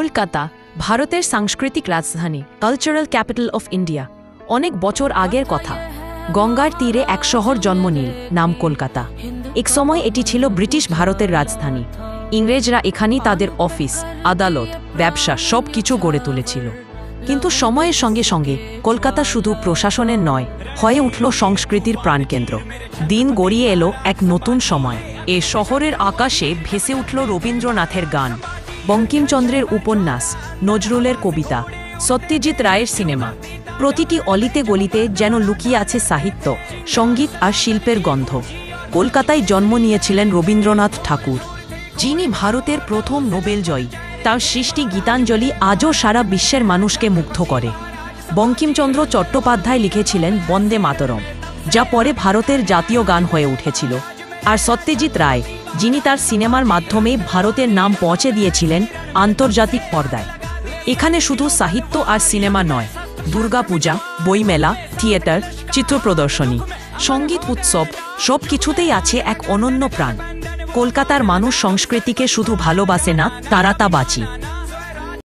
কলকাতা ভারতের সাংস্কৃতিক রাজধানী, কালচারাল ক্যাপিটাল অফ ইন্ডিয়া। অনেক বছর আগের কথা, গঙ্গার তীরে এক শহর জন্ম নিল, নাম কলকাতা। এক সময় এটি ছিল ব্রিটিশ ভারতের রাজধানী। ইংরেজরা এখানেই তাদের অফিস, আদালত, ব্যবসা সব কিছু গড়ে তুলেছিল। কিন্তু সময়ের সঙ্গে সঙ্গে কলকাতা শুধু প্রশাসনের নয়, হয়ে উঠল সংস্কৃতির প্রাণকেন্দ্র। দিন গড়িয়ে এলো এক নতুন সময়। এ শহরের আকাশে ভেসে উঠল রবীন্দ্রনাথের গান, বঙ্কিমচন্দ্রের উপন্যাস, নজরুলের কবিতা, সত্যজিৎ রায়ের সিনেমা। প্রতিটি অলিতে গলিতে যেন লুকিয়ে আছে সাহিত্য, সঙ্গীত আর শিল্পের গন্ধ। কলকাতায় জন্ম নিয়েছিলেন রবীন্দ্রনাথ ঠাকুর, যিনি ভারতের প্রথম নোবেল জয়ী। তার সৃষ্টি গীতাঞ্জলি আজও সারা বিশ্বের মানুষকে মুগ্ধ করে। বঙ্কিমচন্দ্র চট্টোপাধ্যায় লিখেছিলেন বন্দে মাতরম, যা পরে ভারতের জাতীয় গান হয়ে উঠেছিল। আর সত্যজিৎ রায়, যিনি তার সিনেমার মাধ্যমে ভারতের নাম পৌঁছে দিয়েছিলেন আন্তর্জাতিক পর্দায়। এখানে শুধু সাহিত্য আর সিনেমা নয়, দুর্গাপূজা, বইমেলা, থিয়েটার, চিত্র প্রদর্শনী, সঙ্গীত উৎসব, সব কিছুতেই আছে এক অনন্য প্রাণ। কলকাতার মানুষ সংস্কৃতিকে শুধু ভালোবাসে না, তারা তা বাঁচে।